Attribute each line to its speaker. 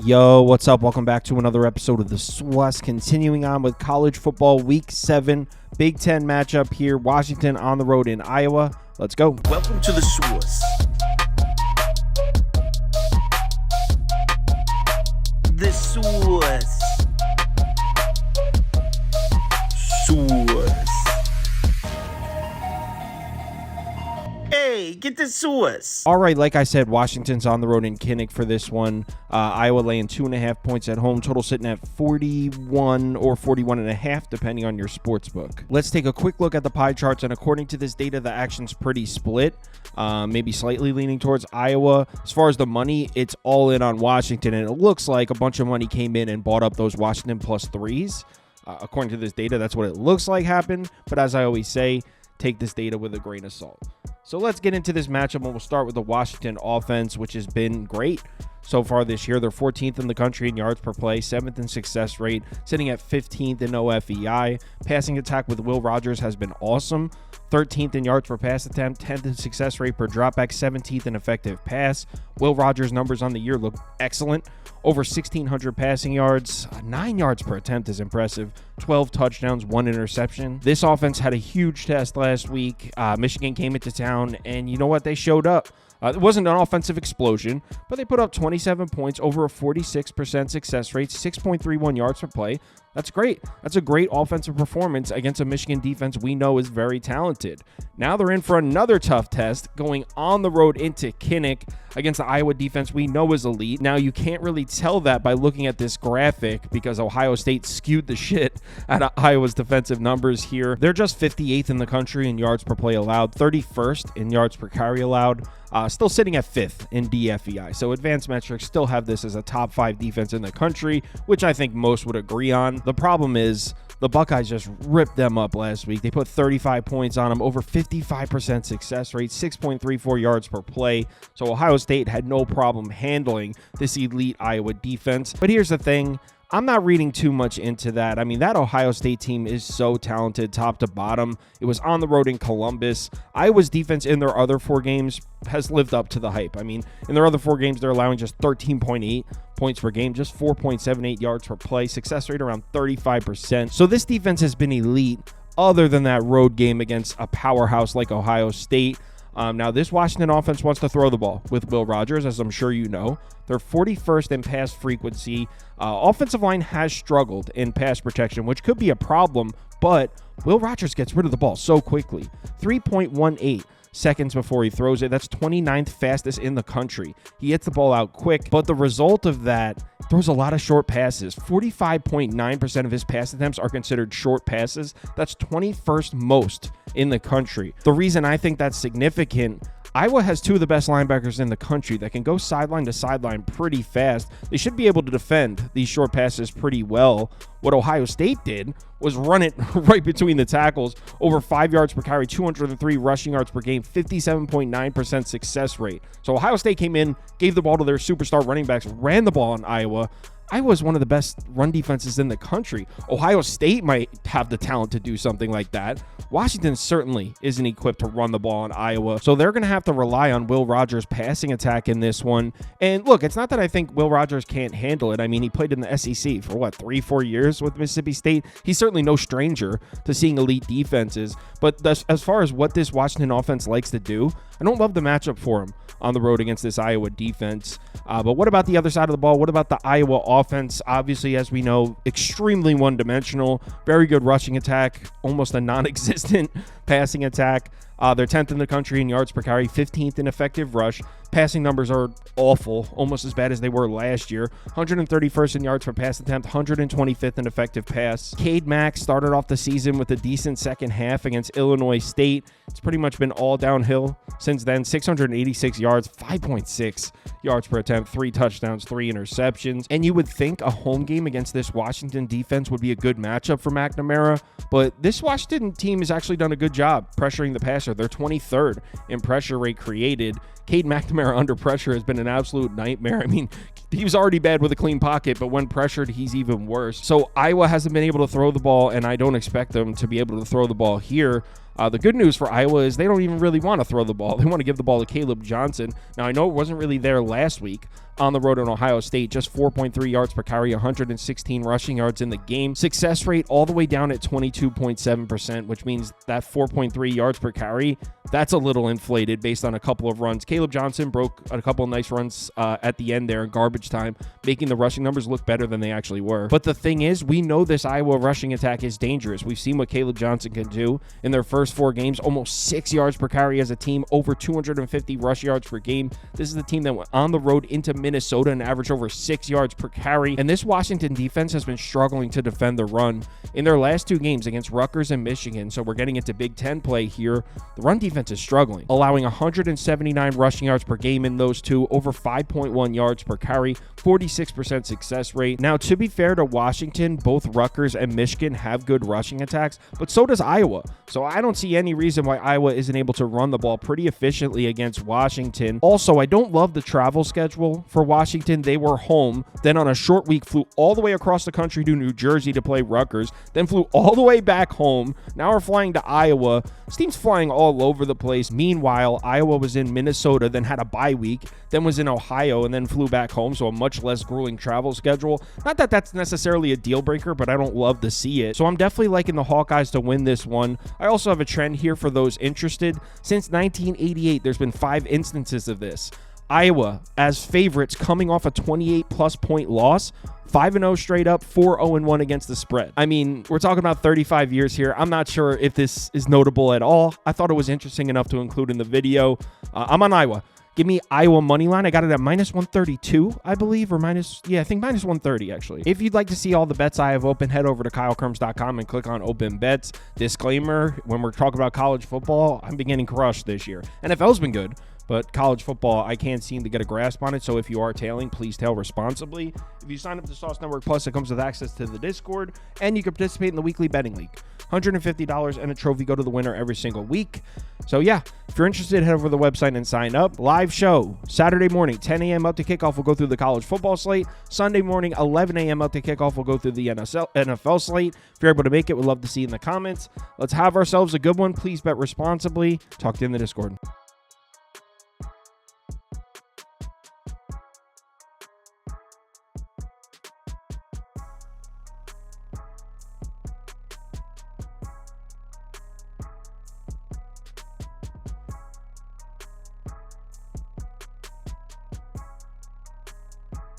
Speaker 1: Yo, what's up? Welcome back to another episode of the SWUS. Continuing on with college football week 7, Big Ten matchup here. Washington on the road in Iowa. Let's go.
Speaker 2: Welcome to the SWUS. The SWUS. SWUS. Hey, get the SWUS.
Speaker 1: All right, like I said, Washington's on the road in Kinnick for this one. Iowa laying 2.5 points at home. Total sitting at 41 or 41.5, depending on your sports book. Let's take a quick look at the pie charts, and according to this data, the action's pretty split. Maybe slightly leaning towards Iowa. As far as the money, it's all in on Washington, and it looks like a bunch of money came in and bought up those Washington plus threes. According to this data, that's what it looks like happened. But as I always say, take this data with a grain of salt. So let's get into this matchup, and we'll start with the Washington offense, which has been great so far this year. They're 14th in the country in yards per play, 7th in success rate, sitting at 15th in OFEI. Passing attack with Will Rogers has been awesome. 13th in yards per pass attempt, 10th in success rate per dropback, 17th in effective pass. Will Rogers' numbers on the year look excellent. Over 1,600 passing yards, 9 yards per attempt is impressive. 12 touchdowns, 1 interception. This offense had a huge test last week. Michigan came into town, and you know what? They showed up. It wasn't an offensive explosion, but they put up 27 points, over a 46% success rate, 6.31 yards per play. That's great. That's a great offensive performance against a Michigan defense we know is very talented. Now they're in for another tough test, going on the road into Kinnick against the Iowa defense we know is elite. Now, you can't really tell that by looking at this graphic because Ohio State skewed the shit out of Iowa's defensive numbers here. They're just 58th in the country in yards per play allowed, 31st in yards per carry allowed. Still sitting at 5th in DFEI. So advanced metrics still have this as a top 5 defense in the country, which I think most would agree on. The problem is the Buckeyes just ripped them up last week. They put 35 points on them, over 55% success rate, 6.34 yards per play. So Ohio State had no problem handling this elite Iowa defense. But here's the thing. I'm not reading too much into that. I mean, that Ohio State team is so talented top to bottom. It was on the road in Columbus. Iowa's defense in their other 4 games has lived up to the hype. I mean, in their other 4 games, they're allowing just 13.8 points per game, just 4.78 yards per play, success rate around 35%. So this defense has been elite other than that road game against a powerhouse like Ohio State. Now, this Washington offense wants to throw the ball with Will Rogers, as I'm sure you know. They're 41st in pass frequency. Offensive line has struggled in pass protection, which could be a problem, but Will Rogers gets rid of the ball so quickly. 3.18 seconds before he throws it. That's 29th fastest in the country. He hits the ball out quick, but the result of that, throws a lot of short passes. 45.9% of his pass attempts are considered short passes. That's 21st most in the country. The reason I think that's significant, Iowa has 2 of the best linebackers in the country that can go sideline to sideline pretty fast. They should be able to defend these short passes pretty well. What Ohio State did was run it right between the tackles, over 5 yards per carry, 203 rushing yards per game, 57.9% success rate. So Ohio State came in, gave the ball to their superstar running backs, ran the ball on Iowa. Iowa is one of the best run defenses in the country. Ohio State might have the talent to do something like that. Washington certainly isn't equipped to run the ball on Iowa, so they're going to have to rely on Will Rogers' passing attack in this one. And look, it's not that I think Will Rogers can't handle it. I mean, he played in the SEC for 3-4 years with Mississippi State. He's certainly no stranger to seeing elite defenses, but as far as what this Washington offense likes to do, I don't love the matchup for him on the road against this Iowa defense. But what about the other side of the ball? What about the Iowa offense? Obviously, as we know, extremely one-dimensional, very good rushing attack, almost a non-existent passing attack. They're 10th in the country in yards per carry, 15th in effective rush. Passing numbers are awful, almost as bad as they were last year. 131st in yards per pass attempt, 125th in effective pass. Cade Mack started off the season with a decent second half against Illinois State. It's pretty much been all downhill since then. 686 yards, 5.6 yards per attempt, 3 touchdowns, 3 interceptions. And you would think a home game against this Washington defense would be a good matchup for McNamara, but this Washington team has actually done a good job pressuring the passer. They're 23rd in pressure rate created. Cade McNamara under pressure has been an absolute nightmare. I mean, He was already bad with a clean pocket, but when pressured, he's even worse. So Iowa hasn't been able to throw the ball, and I don't expect them to be able to throw the ball here. The good news for Iowa is they don't even really want to throw the ball. They want to give the ball to Caleb Johnson. Now, I know it wasn't really there last week on the road in Ohio State, just 4.3 yards per carry, 116 rushing yards in the game. Success rate all the way down at 22.7%, which means that 4.3 yards per carry, that's a little inflated based on a couple of runs. Caleb Johnson broke a couple of nice runs at the end there in garbage time, making the rushing numbers look better than they actually were. But the thing is, we know this Iowa rushing attack is dangerous. We've seen what Caleb Johnson can do in their first 4 games, almost 6 yards per carry as a team, over 250 rush yards per game. This is the team that went on the road into Minnesota and averaged over 6 yards per carry. And this Washington defense has been struggling to defend the run in their last 2 games against Rutgers and Michigan. So we're getting into Big Ten play here. The run defense is struggling, allowing 179 rushing yards per game in those 2, over 5.1 yards per carry, 46% success rate. Now, to be fair to Washington, both Rutgers and Michigan have good rushing attacks, but so does Iowa. So I don't see any reason why Iowa isn't able to run the ball pretty efficiently against Washington. Also, I don't love the travel schedule for Washington. They were home, then on a short week flew all the way across the country to New Jersey to play Rutgers, then flew all the way back home. Now we're flying to Iowa. This team's flying all over the place. Meanwhile, Iowa was in Minnesota, then had a bye week, then was in Ohio, and then flew back home, so a much less grueling travel schedule. Not that that's necessarily a deal breaker, but I don't love to see it. So I'm definitely liking the Hawkeyes to win this one. I also have a trend here for those interested. Since 1988, there's been 5 instances of this. Iowa as favorites coming off a 28-plus point loss, 5-0 straight up, 4-0-1 against the spread. I mean, we're talking about 35 years here. I'm not sure if this is notable at all. I thought it was interesting enough to include in the video. I'm on Iowa. Give me Iowa money line. I got it at minus 132, I believe, or I think minus 130, actually. If you'd like to see all the bets I have open, head over to KyleKirms.com and click on open bets. Disclaimer, when we're talking about college football, I'm been getting crushed this year. NFL's been good, but college football, I can't seem to get a grasp on it. So if you are tailing, please tail responsibly. If you sign up to Sauce Network Plus, it comes with access to the Discord, and you can participate in the weekly betting league. $150 and a trophy go to the winner every single week. So yeah, if you're interested, head over to the website and sign up. Live show, Saturday morning, 10 a.m. up to kickoff. We'll go through the college football slate. Sunday morning, 11 a.m. up to kickoff. We'll go through the NFL slate. If you're able to make it, we'd love to see you in the comments. Let's have ourselves a good one. Please bet responsibly. Talk to you in the Discord.